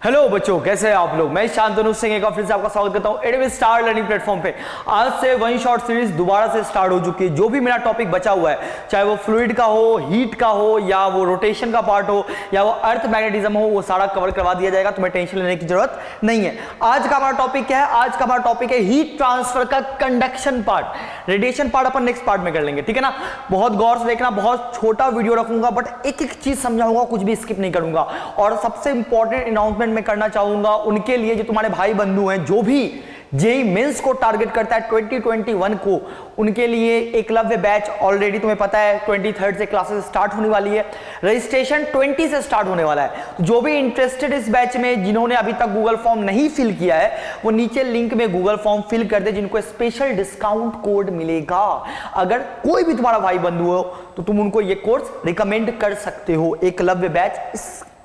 Hello बच्चों, कैसे हैं आप लोग। मैं शांतनु सिंह एक बार फिर से आपका स्वागत करता हूं एडमी स्टार लर्निंग प्लेटफॉर्म पे। आज से वन शॉट सीरीज दोबारा से स्टार्ट हो चुकी है। जो भी मेरा टॉपिक बचा हुआ है, चाहे वो फ्लूइड का हो, हीट का हो, या वो रोटेशन का पार्ट हो, या वो अर्थ मैग्नेटिज्म हो, वो सारा कवर करवा दिया जाएगा। तुम्हें टेंशन लेने की जरूरत नहीं है। आज का हमारा टॉपिक क्या है? आज का हमारा टॉपिक है हीट ट्रांसफर का कंडक्शन पार्ट। रेडिएशन पार्ट अपन नेक्स्ट पार्ट में कर लेंगे, ठीक है ना। बहुत गौर से देखना, बहुत छोटा वीडियो रखूंगा, बट एक एक चीज समझाऊंगा, कुछ भी स्किप नहीं करूंगा। और सबसे इंपॉर्टेंट अनाउंसमेंट मैं करना चाहूंगा उनके लिए जो तुम्हारे भाई बंधु हैं, जो भी जेई मेंस को टारगेट करता है 2021 को, उनके लिए एकलव्य बैच ऑलरेडी तुम्हें पता है 23 से क्लासेस स्टार्ट होने वाली है। रजिस्ट्रेशन 20 से स्टार्ट होने वाला है। तो जो भी इंटरेस्टेड इस बैच में, जिन्होंने अभी तक गूगल फॉर्म नहीं फिल किया है, वो नीचे लिंक में गूगल फॉर्म फिल कर दे, जिनको स्पेशल डिस्काउंट कोड मिलेगा। अगर कोई भी तुम्हारा भाई बंधु हो तो तुम उनको ये कोर्स रिकमेंड कर सकते हो। Eklavya batch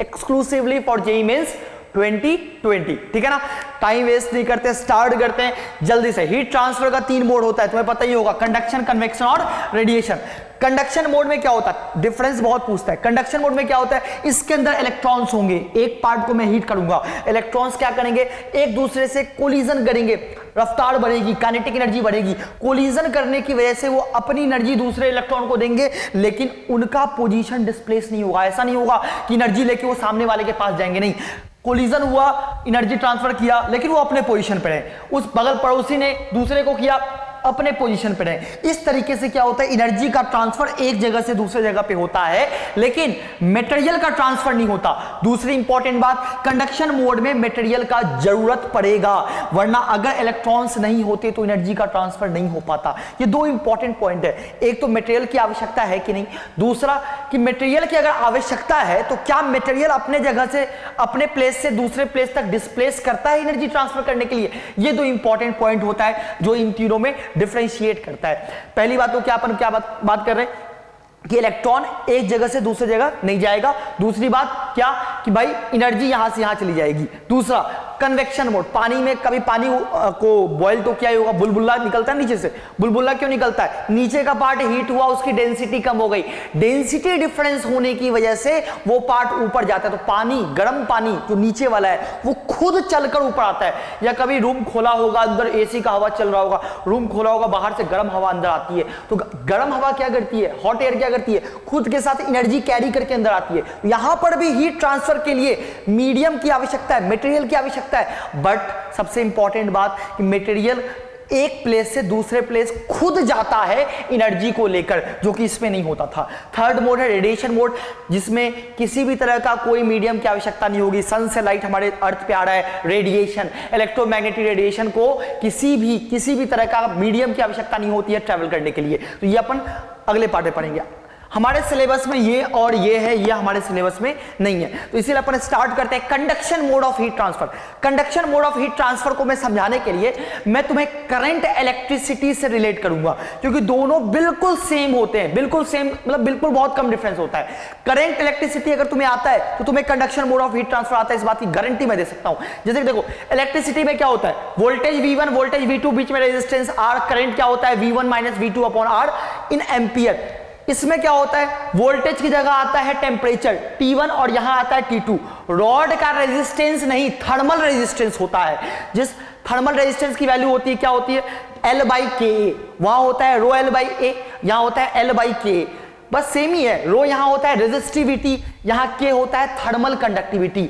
exclusively for JEE mains 2020, ठीक है ना। टाइम वेस्ट नहीं करते, स्टार्ट करते हैं जल्दी से। हीट ट्रांसफर का 3 मोड होता है, तुम्हें पता ही होगा, कंडक्शन, कन्वेक्शन और रेडिएशन। कंडक्शन मोड में क्या होता है? डिफरेंस बहुत पूछता है। कंडक्शन मोड में क्या होता है? इसके अंदर इलेक्ट्रॉन्स होंगे। एक पार्ट को मैं हीट करूंगा, इलेक्ट्रॉन्स क्या करेंगे? एक दूसरे से कोलिजन करेंगे, रफ्तार बढ़ेगी, काइनेटिक एनर्जी बढ़ेगी। कोलिजन करने की वजह से वो अपनी एनर्जी दूसरे इलेक्ट्रॉन को देंगे, लेकिन उनका पोजीशन डिस्प्लेस नहीं होगा। ऐसा नहीं होगा कि एनर्जी लेके वो सामने वाले के पास जाएंगे, नहीं। कोलिजन हुआ, एनर्जी ट्रांसफर किया, लेकिन वो अपने पोजीशन पे रहे। उस बगल पड़ोसी ने दूसरे को किया, अपने पोजीशन पे रहे। इस तरीके से क्या होता है? एनर्जी का ट्रांसफर एक जगह से दूसरे जगह पे होता है, लेकिन मटेरियल का ट्रांसफर नहीं होता। दूसरी इंपॉर्टेंट बात, कंडक्शन मोड में मटेरियल का जरूरत पड़ेगा, वरना अगर इलेक्ट्रॉन्स नहीं होते तो एनर्जी का ट्रांसफर नहीं हो पाता। ये 2 इंपॉर्टेंट पॉइंट है। एक तो मटेरियल की आवश्यकता है कि नहीं, दूसरा कि मटेरियल की अगर आवश्यकता है तो क्या मटेरियल अपने जगह से, अपने प्लेस से दूसरे प्लेस तक डिस्प्लेस करता है एनर्जी ट्रांसफर करने के लिए। ये 2 इंपॉर्टेंट पॉइंट होता है जो इन तीनों में डिफरेंशिएट करता है। पहली बात तो क्या अपन क्या बात कर रहे हैं कि इलेक्ट्रॉन एक जगह से दूसरी जगह नहीं जाएगा। दूसरी बात क्या कि भाई एनर्जी यहां से यहां चली जाएगी। दूसरा कन्वेक्शन मोड, पानी में कभी पानी को बॉयल तो क्या होगा? बुलबुला निकलता है नीचे से। बुलबुला क्यों निकलता है? नीचे का पार्ट हीट हुआ, उसकी डेंसिटी कम हो गई। डेंसिटी डिफरेंस होने की वजह से वो पार्ट ऊपर जाता है। तो पानी, गर्म पानी जो नीचे वाला है, वो खुद चलकर ऊपर आता है। या कभी रूम खोला होगा, अंदर एसी का हवा चल रहा होगा, रूम खोला होगा, बाहर से गर्म हवा अंदर आती है। तो गर्म हवा क्या करती है? हॉट एयर क्या करती है? खुद के साथ एनर्जी कैरी करके अंदर आती है। यहां पर भी हीट ट्रांसफर के लिए मीडियम की आवश्यकता है, मटेरियल की आवश्यकता है। बट सबसे इंपॉर्टेंट बात कि मटेरियल एक प्लेस से दूसरे प्लेस खुद जाता है एनर्जी को लेकर, जो कि इसमें नहीं होता था। थर्ड मोड है रेडिएशन मोड, जिसमें किसी भी तरह का कोई मीडियम की आवश्यकता नहीं होगी। सन से लाइट हमारे अर्थ पे आ रहा है, रेडिएशन, इलेक्ट्रोमैग्नेटिक रेडिएशन को किसी भी तरह का मीडियम की आवश्यकता नहीं होती है ट्रैवल करने के लिए। तो ये अपन अगले पार्ट में पढ़ेंगे। हमारे सिलेबस में ये और ये है, ये हमारे सिलेबस में नहीं है। तो इसीलिए अपन स्टार्ट करते हैं conduction mode of heat transfer. Conduction mode of heat transfer को मैं समझाने के लिए मैं तुम्हें करंट इलेक्ट्रिसिटी से रिलेट करूंगा, क्योंकि दोनों बिल्कुल सेम होते हैं। बिल्कुल सेम मतलब बिल्कुल बहुत कम डिफरेंस होता है। करंट इलेक्ट्रिसिटी अगर तुम्हें आता है तो तुम्हें conduction mode of heat transfer आता है, इस बात की गारंटी मैं दे सकता हूं। जैसे देखो, इलेक्ट्रिसिटी में क्या होता है? वोल्टेज V1, वोल्टेज V2, बीच में रेजिस्टेंस R। करंट क्या होता है? V1 - V2 अपॉन R इन एम्पियर। इसमें क्या होता है? वोल्टेज की जगह आता है टेम्परेचर T1 और यहां आता है T2। रॉड का रेजिस्टेंस नहीं, थर्मल रेजिस्टेंस होता है। जिस थर्मल रेजिस्टेंस की वैल्यू होती है, क्या होती है? L/Ka। वहां होता है रो L/A, यहां होता है L/Ka। बस सेम ही है। रो यहां होता है रेजिस्टिविटी, यहां K होता है थर्मल कंडक्टिविटी।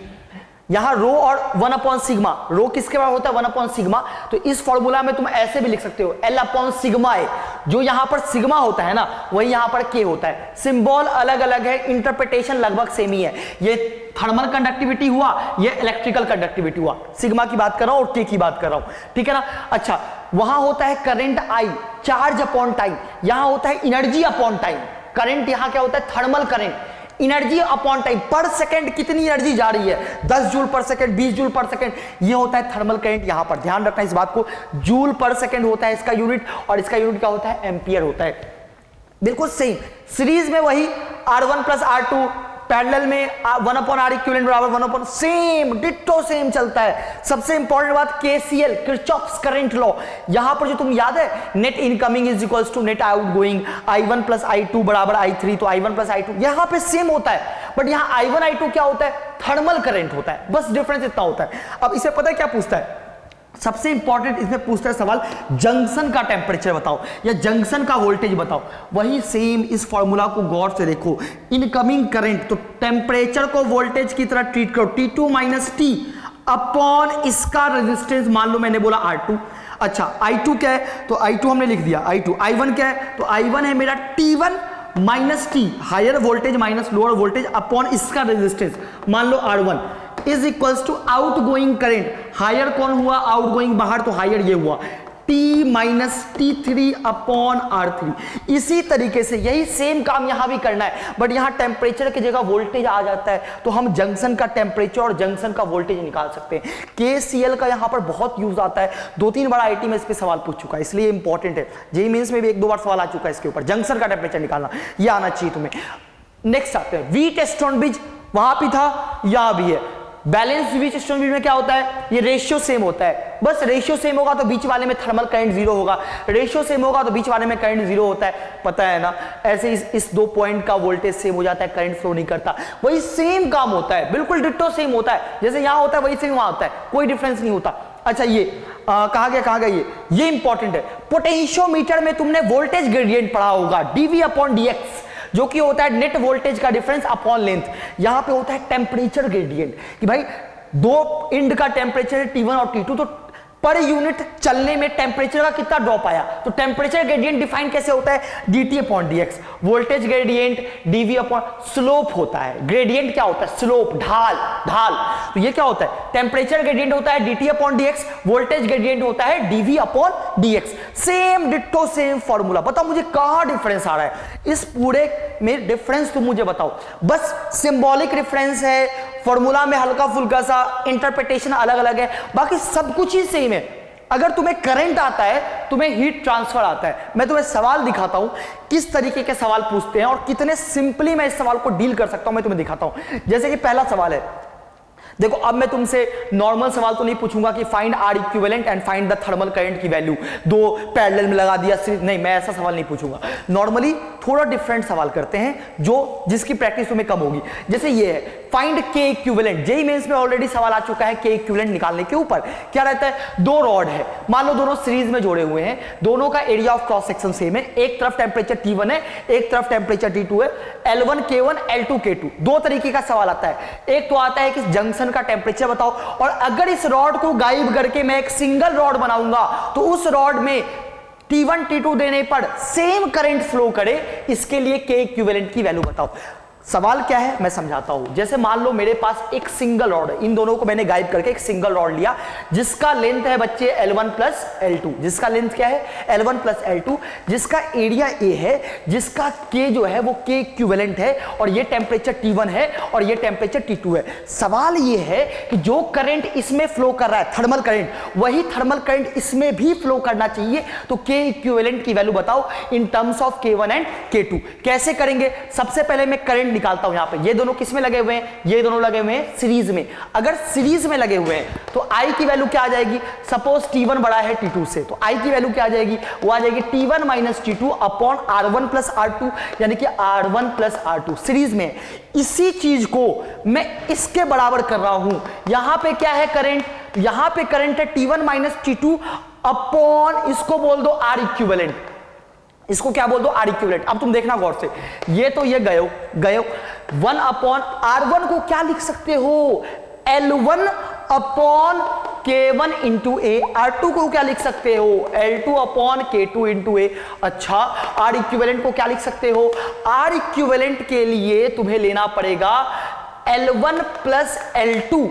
यहां रो और 1/सिग्मा। रो किसके बराबर होता है? 1/सिग्मा। तो इस फॉर्मूला में तुम ऐसे भी लिख सकते हो L/सिग्मा है। जो यहां पर सिग्मा होता है ना, वही यहां पर K होता है। सिंबल अलग अलग है, इंटरप्रिटेशन लगभग सेम ही है। ये थर्मल कंडक्टिविटी हुआ, ये इलेक्ट्रिकल कंडक्टिविटी हुआ। सिग्मा की बात कर रहा हूं और K की बात कर रहा हूं, ठीक है ना। अच्छा, वहां होता है current I, charge upon time. यहां होता है एनर्जी अपॉन टाइम। करंट यहां क्या होता है? Thermal current. Energy upon time, पर सेकंड कितनी एनर्जी जा रही है? 10 जूल पर सेकंड, 20 जूल पर सेकंड, ये होता है थर्मल करंट। यहां पर ध्यान रखना इस बात को, जूल पर सेकंड होता है इसका यूनिट, और इसका यूनिट क्या होता है? एम्पियर होता है। बिल्कुल सेम। सीरीज में वही R1 + R2, पैरेलल में 1/R इक्विवेलेंट बराबर 1/, सेम डिट्टो सेम चलता है। सबसे इंपॉर्टेंट बात KCL, किरचॉफ्स करंट लॉ। यहां पर जो तुम याद है, net incoming is equals to net outgoing, I1 + I2 बराबर I3, तो I1 + I2 यहां पे सेम होता है। बट यहां I1 I2 क्या होता है? थर्मल करंट होता है, बस डिफरेंस इतना होता है। अब इसे पता है क्या पूछता है, सबसे इंपॉर्टेंट इसमें पूछता है सवाल, जंक्शन का टेम्परेचर बताओ या जंक्शन का वोल्टेज बताओ। वही सेम इस फॉर्मूला को गौर से देखो, इनकमिंग करंट, तो टेम्परेचर को वोल्टेज की तरह ट्रीट करो, T2 माइनस टी अपॉन इसका रेजिस्टेंस, मान लो मैंने बोला R2। अच्छा I2 क्या है, तो I2 हमने लिख दिया I2। I1 क्या है, तो I1 है मेरा T1 minus T, higher voltage minus lower voltage upon इसका रेजिस्टेंस, मान लो R1 is equals to outgoing current. Higher कौन हुआ, आउट गोइंग बाहर, तो हायर ये हुआ T minus T3 upon R3। इसी तरीके से यही सेम काम यहां भी करना है, बट यहां टेम्परेचर की जगह वोल्टेज आ जाता है, तो हम जंक्शन का टेम्परेचर और जंक्शन का वोल्टेज निकाल सकते हैं। KCL का यहां पर बहुत यूज आता है, 2-3 बार IIT में इस पे सवाल पूछ चुका है, इसलिए इंपॉर्टेंट है। जेईई मेंस में भी 1-2 बार सवाल आ चुका है इसके ऊपर, जंक्शन का टेम्परेचर निकालना, यह आना चाहिए तुम्हें। नेक्स्ट आते हैं वीट स्टोनब्रिज, वहां भी था यहां भी है। बैलेंस वीट स्टोनब्रिज में क्या होता है, ये रेशियो सेम होता है, बस रेशियो सेम होगा तो बीच वाले में थर्मल करंट जीरो होगा, रेशियो सेम होगा तो बीच वाले में करंट जीरो होता है, पता है ना। ऐसे इस 2 पॉइंट का वोल्टेज सेम हो जाता है, करंट फ्लो नहीं करता, वही सेम काम होता है, बिल्कुल डिट्टो सेम होता है, जैसे यहां होता है वही सेम वहां होता है, कोई डिफरेंस नहीं होता। अच्छा ये कहां गया ये इंपॉर्टेंट है। पोटेंशियोमीटर में तुमने वोल्टेज ग्रेडियंट पढ़ा होगा, dV अपॉन dx, जो कि होता है नेट वोल्टेज का डिफरेंस अपॉन लेंथ। यहां पे होता है टेम्परेचर ग्रेडियंट, कि भाई 2 इंड का टेम्परेचर है T1 और T2, तो पर यूनिट चलने में टेम्परेचर का कितना ड्रॉप आया, तो टेम्परेचर ग्रेडियंट डिफाइन कैसे होता है, dt upon dx। Voltage gradient dV upon slope होता है, ग्रेडियंट क्या होता है, स्लोप, ढाल। तो ये क्या होता है, टेम्परेचर ग्रेडियंट होता है dt upon dx, voltage gradient होता है dV upon dx। Same ditto same formula. बताओ मुझे कहां डिफरेंस आ रहा है, इस पूरे में डिफरेंस तुम मुझे बताओ, बस सिंबॉलिक डिफरेंस है, फॉर्मूला में हल्का फुल्का सा इंटरप्रिटेशन अलग अलग है, बाकी सब कुछ ही सेम है। अगर तुम्हें करंट आता है, तुम्हें हीट ट्रांसफर आता है। मैं तुम्हें सवाल दिखाता हूं किस तरीके के सवाल पूछते हैं और कितने सिंपली मैं इस सवाल को डील कर सकता हूं, मैं तुम्हें दिखाता हूं। जैसे कि पहला सवाल है, देखो अब मैं तुमसे नॉर्मल सवाल तो नहीं पूछूंगा कि find R equivalent and find the thermal current की वैल्यू, 2 पैरेलल में लगा दिया, नहीं, मैं ऐसा सवाल नहीं पूछूंगा। नॉर्मली थोड़ा डिफरेंट सवाल करते हैं जिसकी प्रैक्टिस तुम्हें कम होगी। जैसे ये है, फाइंड के इक्विवेलेंट। जेईई मेंस में ऑलरेडी सवाल आ चुका है के इक्विवेलेंट निकालने के ऊपर। क्या रहता है, 2 रॉड है, मान लो दोनों सीरीज में जोड़े हुए हैं, दोनों का area of cross section same है, एक तरफ टेम्परेचर T1 है, एक तरफ टेम्परेचर T2 है, L1 K1 L2 K2। 2 तरीके का सवाल आता है, एक तो आता है कि जंक्शन का टेम्परेचर बताओ, और अगर इस रॉड को गायब करके मैं एक सिंगल रॉड बनाऊंगा तो उस रॉड में T1 T2 देने पर सेम करंट फ्लो करे, इसके लिए के इक्विवेलेंट की वैल्यू बताओ। सवाल क्या है मैं समझाता हूं। जैसे मान लो मेरे पास एक सिंगल रॉड है, इन दोनों को मैंने गायब करके एक सिंगल रॉड लिया, जिसका लेंथ है बच्चे L1 प्लस L2, जिसका लेंथ क्या है L1 प्लस L2, जिसका एरिया A है, जिसका K जो है वो K इक्विवेलेंट है, और ये टेम्परेचर T1 है और ये टेम्परेचर T2 है। सवाल ये है कि जो करंट इसमें फ्लो कर रहा है थर्मल करंट, वही थर्मल करंट इसमें भी फ्लो करना चाहिए, तो K इक्विवेलेंट की वैल्यू बताओ in terms of K1 and K2। कैसे करेंगे, सबसे पहले मैं करंट निकालता हूं। यहां पे ये दोनों किस में लगे हुए हैं, ये दोनों लगे हुए हैं सीरीज में। अगर सीरीज में लगे हुए हैं तो I की वैल्यू क्या आ जाएगी, सपोज T1 बड़ा है T2 से, तो I की वैल्यू क्या आ जाएगी, वो आ जाएगी T1 minus T2 upon R1 plus R2, यानी कि R1 प्लस R2 सीरीज में। इसी चीज को मैं इसके बराबर कर रहा हूं, यहां पे क्या है करंट, यहां पे करंट है T1 माइनस T2 अपॉन, इसको बोल दो R इक्विवेलेंट, इसको क्या बोल दो R इक्विवेलेंट। अब तुम देखना गौर से, ये तो ये गयो 1 अपॉन R1 को क्या लिख सकते हो, L1 upon K1 into A। R2 को क्या लिख सकते हो, L2 upon K2 into A। अच्छा, R इक्विवेलेंट को क्या लिख सकते हो, R इक्विवेलेंट के लिए तुम्हें लेना पड़ेगा L1 प्लस L2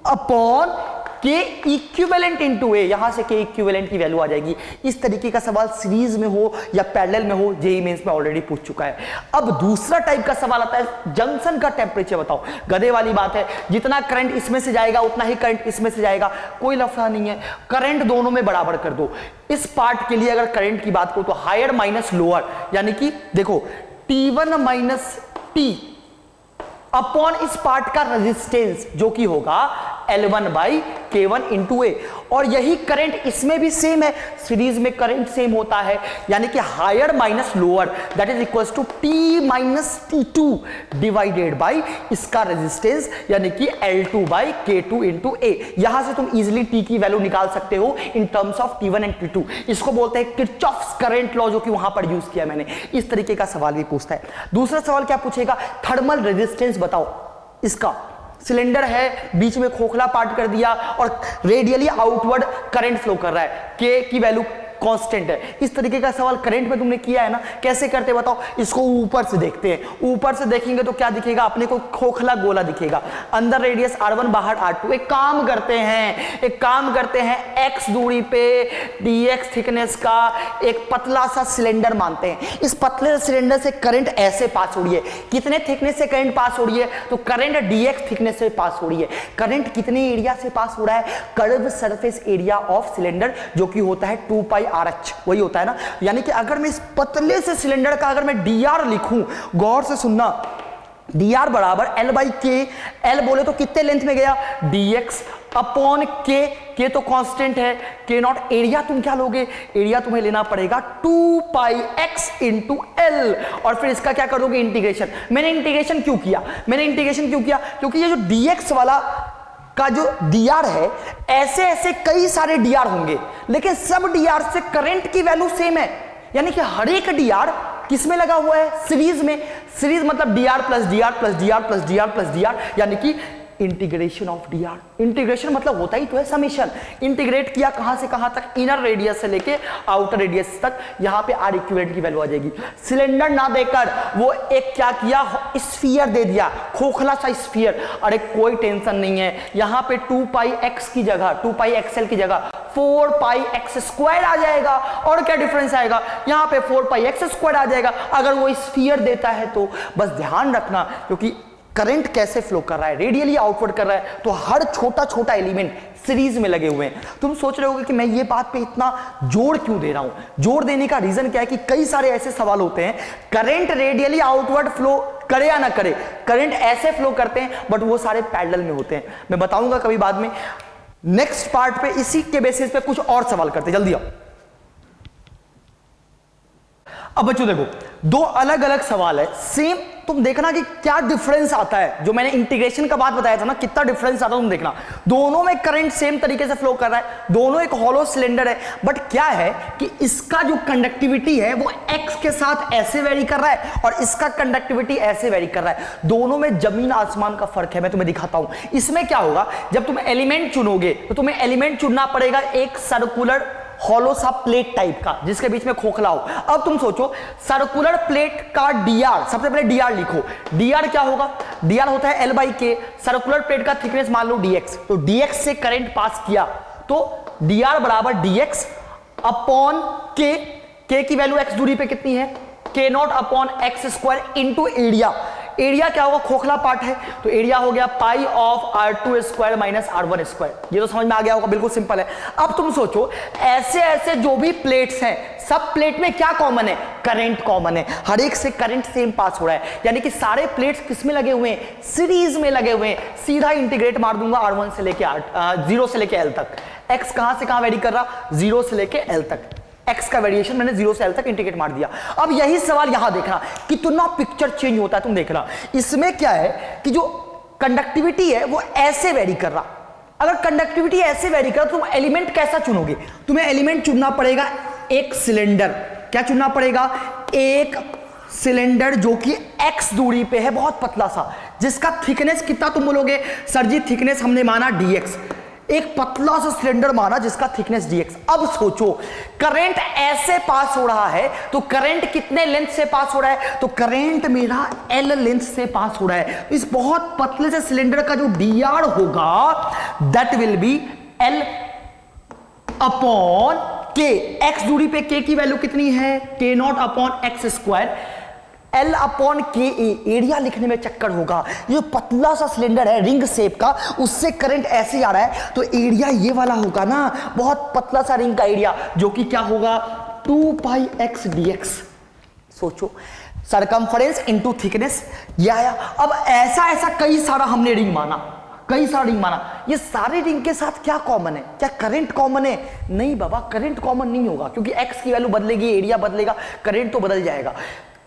अपॉन के इक्विवेलेंट इनटू ए, यहां से के इक्विवेलेंट की वैल्यू आ जाएगी। इस तरीके का सवाल सीरीज में हो या पैरेलल में हो, जेईई मेंस में ऑलरेडी पूछ चुका है। अब दूसरा टाइप का सवाल आता है, जंक्शन का टेम्परेचर बताओ। गधे वाली बात है, जितना करंट इसमें से जाएगा उतना ही करंट इसमें से जाएगा, कोई लफड़ा नहीं है, करंट दोनों में बराबर कर दो। इस पार्ट के लिए अगर करंट की बात करो तो हायर माइनस लोअर, यानी कि देखो T1 माइनस T अपॉन इस पार्ट का रेजिस्टेंस जो कि होगा L1 बाई K1 इंटू ए। और यही करंट इसमें भी सेम है, सीरीज में करंट सेम होता है, यानी कि higher minus lower that is equals to T minus T2 divided by इसका रेजिस्टेंस यानी कि L2 बाई K2 इंटू ए। यहां से तुम इजिली T की वैल्यू निकाल सकते हो इन terms of T1 and T2। इसको बोलते हैं किरचॉफ्स करंट लॉ, जो कि वहां पर यूज किया मैंने। इस तरीके का सवाल भी पूछता है। दूसरा सवाल क्या पूछेगा, थर्मल रेजिस्टेंस बताओ इसका। सिलेंडर है, बीच में खोखला पार्ट कर दिया और रेडियली आउटवर्ड करंट फ्लो कर रहा है, के की वैल्यू कांस्टेंट है। इस तरीके का सवाल करंट में तुमने किया है ना, कैसे करते बताओ। इसको ऊपर से देखते हैं, ऊपर से देखेंगे तो क्या दिखेगा, अपने को खोखला गोला दिखेगा, अंदर रेडियस R1 बाहर R2। एक काम करते हैं x दूरी पे dx थिकनेस का एक पतला सा सिलेंडर मानते हैं। इस पतले सिलेंडर से करंट ऐसे पास हो रही है, कितने थिकनेस से करंट पास हो रही है, तो करंट dx थिकनेस से पास हो रही है। करंट कितने एरिया से पास हो रहा है, curve surface area of cylinder, जो कि होता है 2 पाई RH, वही होता है ना। यानी कि अगर मैं इस पतले से सिलेंडर का अगर मैं dr लिखूं, गौर से सुनना, dr बराबर L बाई के, L बोले तो कितने लेंथ में गया, dx अपॉन के तो कांस्टेंट है, के नॉट। एरिया तुम क्या लोगे, एरिया तुम्हें लेना पड़ेगा 2 पाई x इंटू एल, और फिर इसका क्या करोगे, इंटीग्रेशन। मैंने इंटीग्रेशन क्यों किया, क्योंकि ये जो dx वाला का जो dr है, ऐसे ऐसे कई सारे dr होंगे, लेकिन सब dr से करंट की वैल्यू सेम है। यानी कि हर एक dr किस में लगा हुआ है, सीरीज में। सीरीज मतलब dr plus dr plus dr plus dr plus dr, यानी कि इंटीग्रेशन ऑफ dr। इंटीग्रेशन मतलब होता ही तो है समेशन। इंटीग्रेट किया कहां से कहां तक, इनर रेडियस से लेके आउटर रेडियस तक। यहां पे R इक्विवेलेंट की वैल्यू आ जाएगी। सिलेंडर ना देकर वो एक क्या किया, स्फीयर दे दिया, खोखला सा स्फीयर। अरे कोई टेंशन नहीं है, यहां पे 2 पाई x की जगह, 2 पाई XL की जगह 4 पाई x स्क्वायर आ जाएगा। और क्या डिफरेंस आएगा, यहां पे 4 पाई x स्क्वायर आ जाएगा अगर वो स्फीयर देता है तो। बस ध्यान रखना, क्योंकि करंट कैसे फ्लो कर रहा है, रेडियली आउटवर्ड कर रहा है, तो हर छोटा छोटा एलिमेंट सीरीज में लगे हुए हैं। तुम सोच रहे होगे कि मैं ये बात पे इतना जोर क्यों दे रहा हूं। जोर देने का रीजन क्या है कि कई सारे ऐसे सवाल होते हैं, करंट रेडियली आउटवर्ड फ्लो करे या ना करे, करंट ऐसे फ्लो करते हैं बट वो सारे पैरेलल में होते हैं। मैं बताऊंगा कभी बाद में। नेक्स्ट पार्ट पे इसी के बेसिस पे कुछ और सवाल करते, जल्दी आओ। अब बच्चों देखो, दो अलग अलग सवाल है, सेम। तुम देखना कि क्या डिफरेंस आता है। जो मैंने इंटीग्रेशन का बात बताया था ना, कितना डिफरेंस आता है तुम देखना। दोनों में करंट सेम तरीके से फ्लो कर रहा है, दोनों एक हॉलो सिलेंडर है, बट क्या है कि इसका जो कंडक्टिविटी है वो x के साथ ऐसे वेरी कर रहा है और इसका कंडक्टिविटी ऐसे वेरी कर रहा है। दोनों में जमीन आसमान का फर्क है। मैं तुम्हें दिखाता हूं। इसमें क्या होगा, जब तुम एलिमेंट चुनोगे तो तुम्हें एलिमेंट चुनना पड़ेगा एक सर्कुलर हॉलो सा प्लेट टाइप का, जिसके बीच में खोखला हो। अब तुम सोचो, सर्कुलर प्लेट का dr, सबसे पहले dr लिखो। dr क्या होगा, dr होता है L बाई के। सर्कुलर प्लेट का थिकनेस मान लो dx, तो dx से करंट पास किया तो dr बराबर dx अपॉन k की वैल्यू x दूरी पे कितनी है, k not upon x square into area. Area क्या होगा, खोखला पार्ट है, तो एरिया हो गया पाई of R2 square minus R1 square. ये तो समझ में आ गया होगा, बिल्कुल सिंपल है। अब तुम सोचो, ऐसे ऐसे जो भी प्लेट्स हैं, सब प्लेट में क्या कॉमन है, करंट कॉमन है। हर एक से करंट सेम पास हो रहा है, यानी कि सारे प्लेट्स किस में लगे हुए हैं, सीरीज में लगे हुए हैं। सीधा इंटीग्रेट मार दूंगा R1 से लेके 0 से लेके L तक। x कहां से कहां वेरी कर रहा, 0 से लेके L तक। x का वेरिएशन मैंने 0 से L तक इंटीग्रेट मार दिया। अब यही सवाल यहां देखना, कितना पिक्चर चेंज होता है तुम देखना। इसमें क्या है कि जो कंडक्टिविटी है वो ऐसे वेरी कर रहा। अगर कंडक्टिविटी ऐसे वेरी कर तो तुम एलिमेंट कैसा चुनोगे, तुम्हें एलिमेंट चुनना पड़ेगा एक सिलेंडर। क्या चुनना पड़ेगा, एक सिलेंडर जो कि x दूरी पे है, बहुत पतला सा, जिसका थिकनेस कितना तुम बोलोगे, सर जी थिकनेस हमने माना dx। एक पतला सा सिलेंडर माना जिसका थिकनेस dx। अब सोचो, करंट ऐसे पास हो रहा है तो करंट कितने लेंथ से पास हो रहा है, तो करंट मेरा L लेंथ से पास हो रहा है। इस बहुत पतले से सिलेंडर का जो dr होगा that will be L upon k। x दूरी पे k की वैल्यू कितनी है, k not upon x square. L upon के एरिया लिखने में चक्कर होगा। ये पतला सा सिलेंडर है रिंग शेप का, उससे करंट ऐसे आ रहा है तो एरिया ये वाला होगा ना, बहुत पतला सा रिंग का एरिया, जो कि क्या होगा 2 पाई x dx। सोचो, सरकमफरेंस इनटू थिकनेस ये आया। अब ऐसा ऐसा कई सारा हमने रिंग माना, कई सारा रिंग माना, ये सारे रिंग के साथ क्या कॉमन है? क्या करंट कॉमन है? नहीं बाबा, करंट कॉमन नहीं होगा, क्योंकि एक्स की वैल्यू बदलेगी, एरिया बदलेगा, करंट तो बदल जाएगा,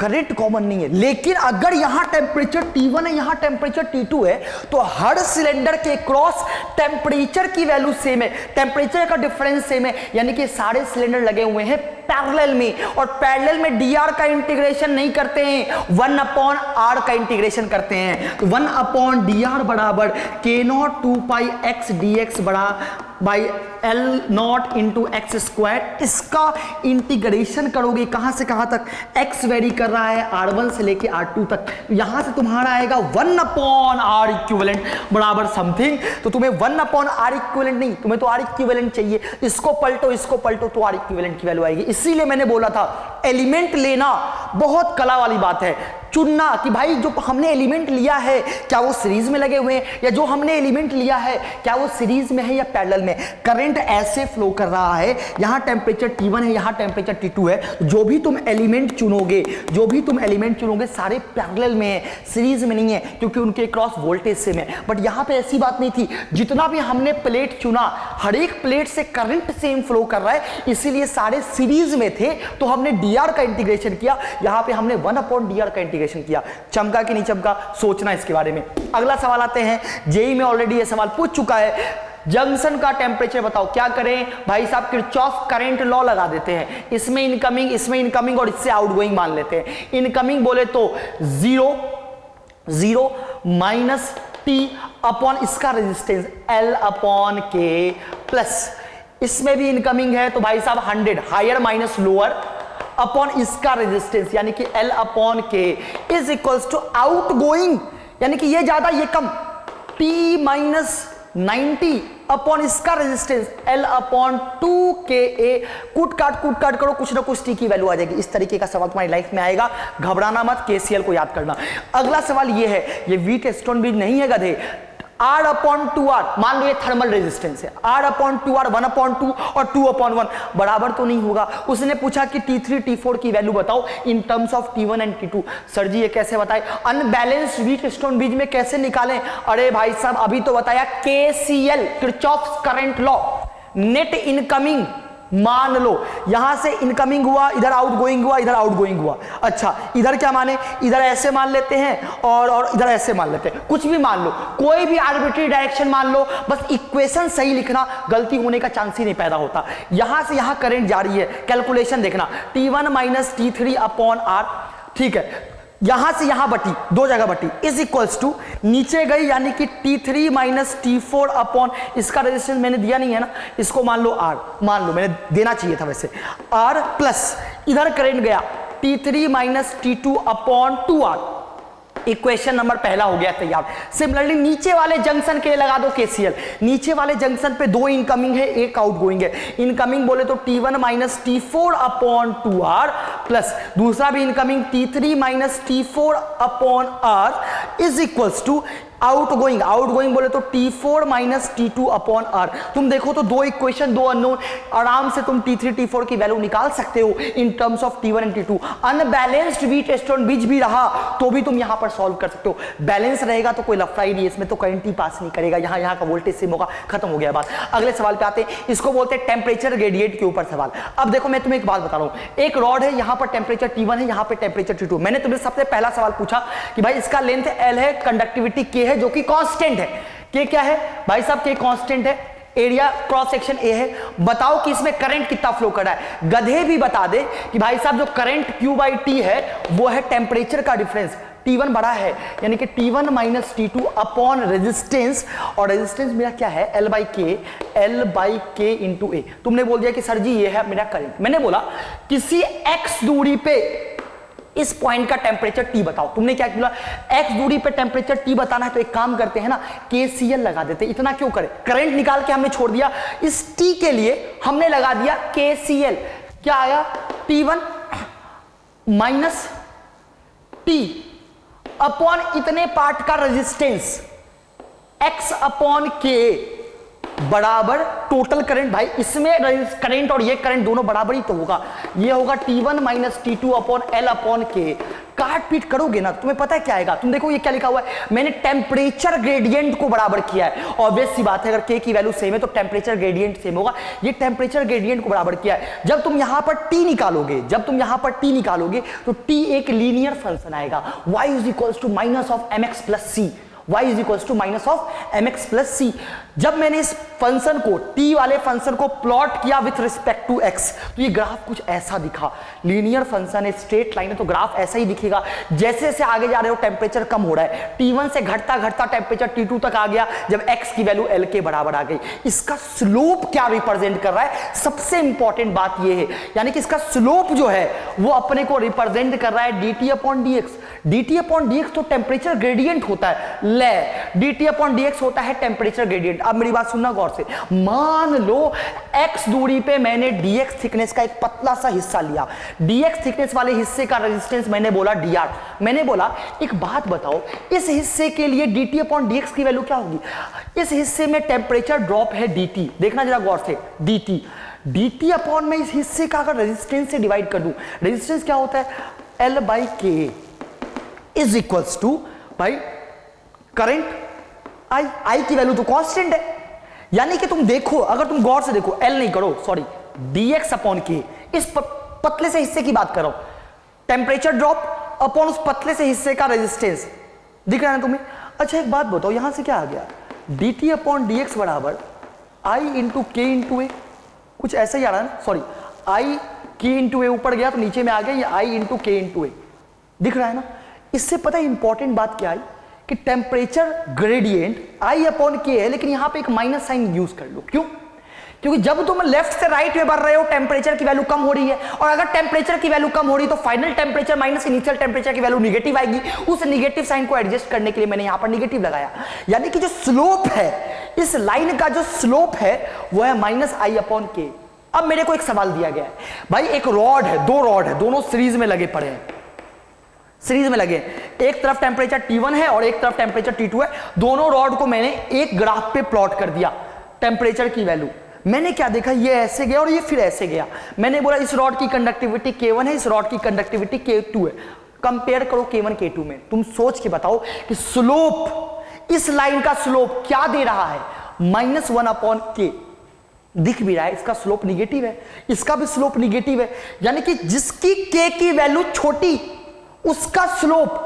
करंट कॉमन नहीं है। लेकिन अगर यहां टेम्परेचर T1 है, यहां टेम्परेचर T2 है, तो हर सिलेंडर के क्रॉस टेम्परेचर की वैल्यू सेम है, टेम्परेचर का डिफरेंस सेम है, यानी कि सारे सिलेंडर लगे हुए हैं पैरेलल में, और पैरेलल में dr का इंटीग्रेशन नहीं करते हैं, 1/r का इंटीग्रेशन करते हैं। तो 1/dr बराबर k0 2 पाई x dx बड़ा by L0 into x square, इसका इंटीग्रेशन करोगे कहां से कहां तक? x वेरी कर रहा है R1 से लेके R2 तक, यहां से तुम्हारा आएगा 1/r इक्विवेलेंट बराबर समथिंग। तो तुम्हें 1/r इक्विवेलेंट नहीं, तुम्हें तो r इक्विवेलेंट चाहिए, इसको पलटो तो r इक्विवेलेंट की वैल्यू आएगी। इसीलिए मैंने बोला था एलिमेंट लेना बहुत कला वाली बात है, चुनना कि भाई जो हमने एलिमेंट लिया है क्या वो सीरीज में लगे हुए हैं, या जो हमने एलिमेंट लिया है क्या वो सीरीज में है या पैरेलल में। करंट ऐसे फ्लो कर रहा है, यहां टेम्परेचर T1 है, यहां टेम्परेचर T2 है, जो भी तुम एलिमेंट चुनोगे सारे पैरेलल में है, सीरीज में नहीं है, क्योंकि उनके क्रॉस वोल्टेज सेम है। बट यहां पे ऐसी बात नहीं थी, जितना भी हमने प्लेट चुना हर एक प्लेट से करंट सेम फ्लो कर रहा है, इसीलिए सारे सीरीज में थे, तो हमने dr का इंटीग्रेशन किया, यहां पे हमने 1/dr का इंटीग्रेशन किया। चमका कि नहीं चमका, सोचना इसके बारे में। अगला सवाल आते हैं, जेईई में ऑलरेडी ये सवाल पूछ चुका है, जंक्शन का टेम्परेचर बताओ। क्या करें भाई साहब, किरचॉफ करंट लॉ लगा देते हैं, इसमें इनकमिंग और इससे आउटगोइंग मान लेते हैं। इनकमिंग बोले तो 0 माइनस T अपॉन इसका रेजिस्टेंस L/K प्लस, इसमें भी इनकमिंग है तो भाई साहब 100 हायर माइनस लोअर अपॉन इसका रेजिस्टेंस, यानी कि L/K is equals to outgoing, यानी कि ये ज्यादा ये कम, T माइनस 90 अपॉन इसका रेजिस्टेंस L/2KA। कूट काट करो, कुछ ना कुछ T की वैल्यू आ जाएगी। इस तरीके का सवाल तुम्हारी लाइफ में आएगा, घबराना मत, KCL को याद करना। अगला सवाल ये है, ये व्हीट स्टोन ब्रिज नहीं है गधे, R/2R मान लो ये थर्मल रेजिस्टेंस है, R/2R 1/2 और 2/1 बराबर तो नहीं होगा। उसने पूछा कि T3 T4 की वैल्यू बताओ in terms of T1 and T2। Sir ji ये कैसे बताए, अनबैलेंस्ड व्हीट स्टोन ब्रिज में कैसे निकालें? अरे भाई साहब अभी तो बताया, KCL Kirchhoff's current law, net incoming मान लो, यहां से इनकमिंग हुआ, इधर आउटगोइंग हुआ, इधर आउटगोइंग हुआ। अच्छा इधर क्या माने, इधर ऐसे मान लेते हैं और इधर ऐसे मान लेते हैं, कुछ भी मान लो, कोई भी आर्बिट्री डायरेक्शन मान लो, बस इक्वेशन सही लिखना, गलती होने का चांस ही नहीं पैदा होता। यहां से यहां करंट जा रही है, कैलकुलेशन देखना, T1 minus T3 upon R, ठीक है, यहां से यहां बटी, दो जगह बटी, इज इक्वल्स टू नीचे गई, यानी कि T3 माइनस T4 अपॉन इसका रेजिस्टेंस मैंने दिया नहीं है ना, इसको मान लो R, मान लो मैंने देना चाहिए था वैसे, R प्लस इधर करंट गया T3 minus T2 upon 2R। Equation number पहला हो गया तैयार। सिमिलरली नीचे वाले जंक्शन के लिए लगा दो KCL, नीचे वाले जंक्शन पे 2 इनकमिंग है, 1 आउटगोइंग है। इनकमिंग बोले तो T1 minus T4 upon 2R plus दूसरा भी incoming T3 minus T4 upon R is equals to outgoing बोले तो T4 minus T2 upon R। तुम देखो तो 2 इक्वेशन 2 अननोन, आराम से तुम T3 T4 की वैल्यू निकाल सकते हो इन terms of T1 and T2। Unbalanced wheat stone bridge भी रहा तो भी तुम यहां पर सॉल्व कर सकते हो, बैलेंस रहेगा तो कोई लफड़ा ही नहीं, इसमें तो करंट ही पास नहीं करेगा, यहां का वोल्टेज सेम होगा, खत्म हो गया बात। अगले सवाल पे आते हैं, इसको बोलते हैं टेम्परेचर ग्रेडियंट के ऊपर सवाल। अब देखो मैं तुम्हें एक बात बता रहा हूं, एक रॉड है, यहां पर टेम्परेचर T1 है, यहां पर टेम्परेचर T2। मैंने तुम्हें सबसे पहला सवाल पूछा कि भाई इसका लेंथ L है, कंडक्टिविटी K है, जो कि कांस्टेंट है। K क्या है भाई साहब, K कांस्टेंट है, एरिया क्रॉस सेक्शन A है। बताओ कि इसमें करंट कितना फ्लो कर रहा है। गधे भी बता दे कि भाई साहब जो करंट Q/T है वो है टेम्परेचर का डिफरेंस, T1 बड़ा है, यानी कि T1 minus T2 upon resistance, और रेजिस्टेंस मेरा क्या है L/K इंटू A। तुमने बोल दिया कि सर जी ये है मेरा करंट, मैंने बोला किसी x दूरी पे इस पॉइंट का टेम्परेचर T बताओ। तुमने क्या बोला, x दूरी पे टेम्परेचर T बताना है, तो एक काम करते हैं ना, KCL लगा देते। इतना क्यों करें, करंट निकाल के हमने छोड़ दिया, इस T के लिए हमने लगा दिया KCL। क्या आया, T1 माइनस T अपॉन इतने पार्ट का रेजिस्टेंस x अपॉन K बराबर टोटल करंट। भाई इसमें करंट और ये करंट दोनों बराबर ही तो होगा, ये होगा T1 minus T2 upon L upon K। काट पीट करोगे ना तुम्हें पता है क्या आएगा। तुम देखो ये क्या लिखा हुआ है, मैंने टेम्परेचर ग्रेडियंट को बराबर किया है। ऑब्वियस सी बात है अगर के की वैल्यू सेम है तो टेम्परेचर ग्रेडियंट सेम होगा। ये टेम्परेचर ग्रेडियंट को बराबर किया है। जब तुम यहां पर टी निकालोगे, तो टी एक लीनियर फंक्शन आएगा, y is equals to minus of mx plus c, y is equals to minus of mx plus c. जब मैंने इस फंक्शन को, t वाले फंक्शन को प्लॉट किया विथ रिस्पेक्ट टू x, तो ये ग्राफ कुछ ऐसा दिखा। लीनियर फंक्शन है, स्ट्रेट लाइन है, तो ग्राफ ऐसा ही दिखेगा। जैसे जैसे आगे जा रहे हो टेम्परेचर कम हो रहा है, T1 से घटता घटता टेम्परेचर T2 तक आ गया जब x की वैल्यू L के बराबर आ गई। इसका स्लोप क्या रिप्रेजेंट कर रहा है, सबसे इंपॉर्टेंट बात ये है, यानी कि इसका स्लोप जो है वो अपने को रिप्रेजेंट कर रहा है dt upon dx। dt upon dx तो टेम्परेचर ग्रेडियंट होता है, ले dt अपॉन dx होता है टेम्परेचर ग्रेडियंट। अब मेरी बात सुनना गौर से, मान लो x दूरी पे मैंने dx थिकनेस का एक पतला सा हिस्सा लिया, dx थिकनेस वाले हिस्से का रेजिस्टेंस मैंने बोला dr। मैंने बोला एक बात बताओ, इस हिस्से के लिए dt अपॉन dx की वैल्यू क्या होगी। इस हिस्से में टेम्परेचर ड्रॉप है dt, देखना जरा गौर से, dt अपॉन में इस हिस्से का अगर रेजिस्टेंस से डिवाइड कर दूं, रेजिस्टेंस क्या होता है L बाई के इज इक्वल्स टू भाई करंट I की वैल्यू तो कांस्टेंट है। यानी कि तुम देखो, अगर तुम गौर से देखो, L नहीं करो सॉरी, dx अपॉन के, इस पतले से हिस्से की बात करो, टेम्परेचर ड्रॉप अपॉन उस पतले से हिस्से का रेजिस्टेंस, दिख रहा है ना तुम्हें। अच्छा एक बात बताओ, यहां से क्या आ गया, dt अपॉन dx बराबर I इंटू के इंटू ए, कुछ ऐसा ही आ रहा है ना, सॉरी I के इंटू ए ऊपर गया तो नीचे में आ गया ये I इंटू के इंटू ए, दिख रहा है ना। इससे पता है इंपॉर्टेंट बात क्या आई कि टेम्परेचर ग्रेडियंट I अपॉन के है, लेकिन यहां पे एक माइनस साइन यूज कर लो। क्यों? क्योंकि जब तुम लेफ्ट से राइट में बढ़ रहे हो टेम्परेचर की वैल्यू कम हो रही है, और अगर टेम्परेचर की वैल्यू कम हो रही है तो final temperature minus initial temperature की वैल्यू निगेटिव आएगी। उस निगेटिव साइन को एडजस्ट करने के लिए मैंने यहां पर निगेटिव लगाया। यानी कि जो स्लोप है, इस लाइन का जो स्लोप है वो है माइनस I अपॉन के। अब मेरे को एक सवाल दिया गया है, भाई एक रॉड है, दो रॉड है, दोनों सीरीज में लगे पड़े हैं, सीरीज में लगे, एक तरफ टेम्परेचर T1 है और एक तरफ टेम्परेचर T2 है। दोनों रॉड को मैंने एक ग्राफ पे प्लॉट कर दिया टेम्परेचर की वैल्यू। मैंने क्या देखा, ये ऐसे गया और ये फिर ऐसे गया। मैंने बोला इस रॉड की कंडक्टिविटी K1 है, इस रॉड की कंडक्टिविटी K2 है, कंपेयर करो K1 K2 में। तुम सोच के बताओ कि स्लोप, इस लाइन का स्लोप क्या दे रहा है, -1 अपॉन के। दिख भी रहा है इसका स्लोप निगेटिव है, इसका भी स्लोप निगेटिव है। यानी कि जिसकी के की वैल्यू छोटी उसका स्लोप,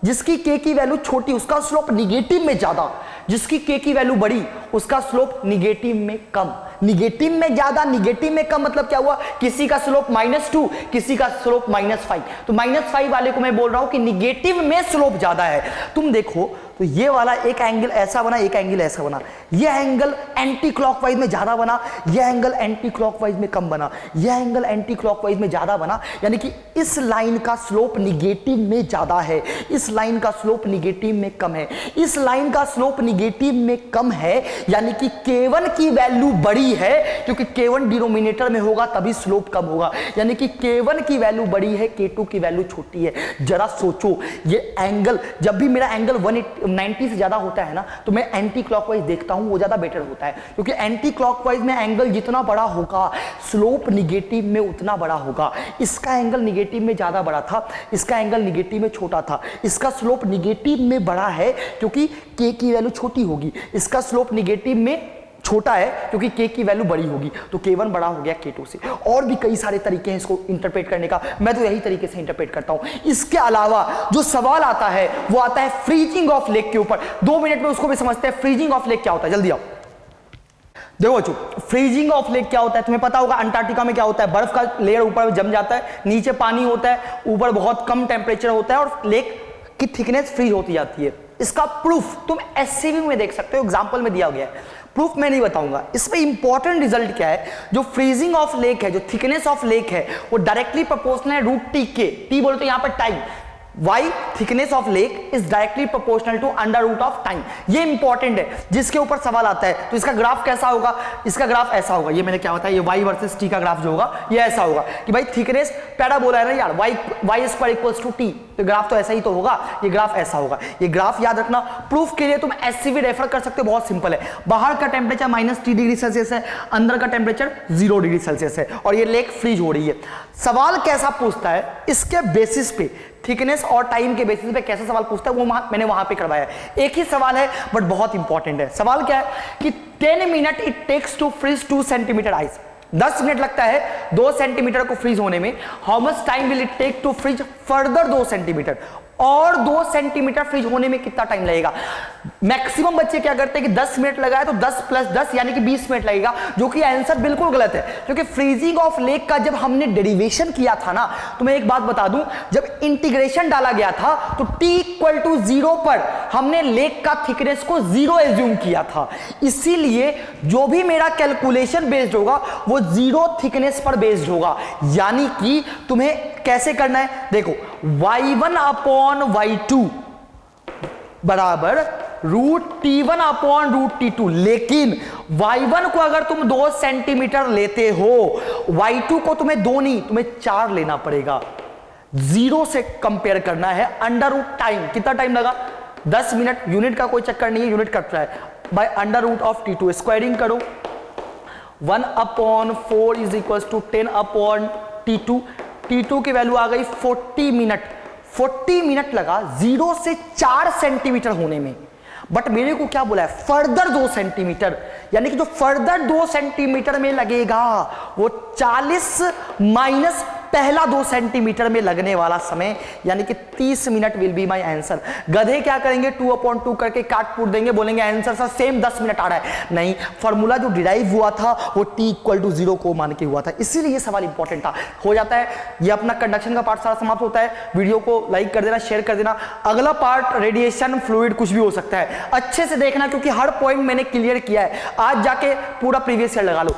जिसकी के की वैल्यू छोटी उसका स्लोप निगेटिव में ज्यादा, जिसकी के की वैल्यू बड़ी उसका स्लोप निगेटिव में कम। निगेटिव में ज्यादा, निगेटिव में कम मतलब क्या हुआ, किसी का स्लोप -2, किसी का स्लोप -5। तो -5 वाले को मैं बोल रहा हूं कि निगेटिव में स्लोप ज्यादा है। तुम देखो तो ये वाला एक एंगल ऐसा बना, एक एंगल ऐसा बना, ये एंगल एंटी क्लॉकवाइज में ज्यादा बना, ये एंगल एंटी क्लॉकवाइज में कम बना, ये एंगल एंटी क्लॉकवाइज में ज्यादा बना। यानी कि इस लाइन का स्लोप निगेटिव में ज्यादा है, इस लाइन का स्लोप निगेटिव में कम है, इस लाइन का स्लोप निगेटिव में कम है। यानी कि K1 की वैल्यू बड़ी है, क्योंकि K1 डिनोमिनेटर में होगा तभी स्लोप कम होगा। यानी कि K1 की वैल्यू बड़ी है, K2 की वैल्यू छोटी है। जरा सोचो, ये एंगल, जब भी मेरा एंगल 190 से ज्यादा होता है ना तो मैं एंटी क्लॉकवाइज देखता हूं, वो ज्यादा बेटर होता है, क्योंकि एंटी क्लॉकवाइज में एंगल जितना बड़ा होगा स्लोप निगेटिव में उतना बड़ा होगा। इसका एंगल निगेटिव में ज्यादा बड़ा था, इसका एंगल निगेटिव में छोटा था। इसका स्लोप निगेटिव में बड़ा है क्योंकि के की वैल्यू छोटी होगी, इसका स्लोप निगेटिव में छोटा है क्योंकि के की वैल्यू बड़ी होगी। तो K1 बड़ा हो गया K2 से। और भी कई सारे तरीके हैं इसको इंटरप्रेट करने का, मैं तो यही तरीके से इंटरप्रेट करता हूं। इसके अलावा जो सवाल आता है वो आता है फ्रीजिंग ऑफ लेक के ऊपर। 2 मिनट में उसको भी समझते हैं, फ्रीजिंग ऑफ लेक क्या होता है, जल्दी आओ। देखो बच्चों, फ्रीजिंग ऑफ लेक क्या होता है तुम्हें पता होगा। अंटार्कटिका में क्या होता है, बर्फ का लेयर ऊपर जम जाता है, नीचे पानी होता है, ऊपर बहुत कम टेम्परेचर होता है और लेक की थिकनेस फ्रीज होती जाती है। इसका प्रूफ तुम एससीबी में देख सकते हो, एग्जाम्पल में दिया गया है। प्रूफ मैं नहीं बताऊंगा। इसमें इंपॉर्टेंट रिजल्ट क्या है, जो फ्रीजिंग ऑफ लेक है, जो थिकनेस ऑफ लेक है, वो डायरेक्टली प्रोपोर्शनल है √T के। टी बोले तो यहां पर time, Y thickness of lake is directly proportional to √ऑफ टाइम। ये इंपॉर्टेंट है, जिसके ऊपर सवाल आता है। तो इसका ग्राफ कैसा होगा, इसका ग्राफ ऐसा होगा। ये मैंने क्या बताया, ये वाई वर्सेस टी का ग्राफ जो होगा ये ऐसा होगा कि भाई थिकनेस पैरा बोला है ना यार, Y square equals to T, तो ग्राफ तो ऐसा ही तो होगा, ये ग्राफ ऐसा होगा। ये ग्राफ याद रखना। प्रूफ के लिए तुम एससीबी रेफर कर सकते हो, बहुत सिंपल है। बाहर का टेम्परेचर -3 डिग्री सेल्सियस है, अंदर का टेम्परेचर 0 डिग्री सेल्सियस है और ये लेक फ्रीज हो रही है। सवाल कैसा पूछता है, इसके बेसिस पे थिकनेस और टाइम के बेसिस पे कैसे सवाल पूछता है वो मैंने वहां पे करवाया है। एक ही सवाल है बट बहुत इंपॉर्टेंट है। सवाल क्या है कि 10 minute it takes to freeze 2 centimetre ice. 10 minute लगता है 2 सेंटीमीटर को फ्रीज होने में। How much time will it take to freeze further 2 centimetre, और 2 सेंटीमीटर फ्रीज होने में कितना टाइम लगेगा। मैक्सिमम बच्चे क्या करते हैं कि 10 मिनट लगाए तो 10 + 10 यानी कि 20 मिनट लगेगा, जो कि आंसर बिल्कुल गलत है। क्योंकि फ्रीजिंग ऑफ लेक का जब हमने डेरिवेशन किया था ना, तो मैं एक बात बता दूं, जब इंटीग्रेशन डाला गया था तो t = 0 पर हमने लेक का थिकनेस को 0 एज्यूम किया था। इसीलिए जो भी मेरा कैलकुलेशन बेस्ड होगा वो 0 थिकनेस पर बेस्ड होगा। यानी कि तुम्हें कैसे करना है, देखो y1/y2 बराबर √T1/√T2, लेकिन y1 को अगर तुम 2 सेंटीमीटर लेते हो, y2 को तुम्हें 2 नहीं, तुम्हें 4 लेना पड़ेगा। 0 से कंपेयर करना है। अंडर रूट टाइम, कितना टाइम लगा, 10 मिनट। यूनिट का कोई चक्कर नहीं है, यूनिट कट रहा है, बाय √T2 स्क्वायरिंग करो। 1/4 = 10/T2। T2 की वैल्यू आ गई 40 मिनट। 40 मिनट लगा 0 से 4 सेंटीमीटर होने में। बट मेरे को क्या बोला है, फर्दर 2 सेंटीमीटर, यानी कि जो फर्दर 2 सेंटीमीटर में लगेगा वो 40 माइनस पहला 2 सेंटीमीटर में लगने वाला समय, यानी कि 30 minute will be my answer. गधे क्या करेंगे, 2/2 करके काट पूट देंगे, बोलेंगे आंसर सर सेम 10 मिनट आ रहा है। नहीं, फॉर्मूला जो डिराइव हुआ था वो t = 0 को मान के हुआ था, इसीलिए ये सवाल इंपॉर्टेंट था। हो जाता है ये अपना कंडक्शन का पार्ट सारा समाप्त होता है। वीडियो को लाइक कर देना, शेयर कर देना। अगला पार्ट रेडिएशन, फ्लूइड, कुछ भी हो सकता है, अच्छे से देखना क्योंकि हर पॉइंट मैंने क्लियर किया है। आज जाके पूरा प्रीवियस ईयर लगा लो।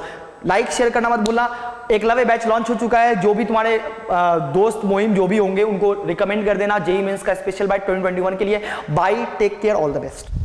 लाइक शेयर करना मत भूलना। एकलव्य बैच लॉन्च हो चुका है, जो भी तुम्हारे दोस्त मोहिम जो भी होंगे उनको रिकमेंड कर देना जेईई मेंस का स्पेशल बैच 2021 के लिए। Bye, take care, all the best.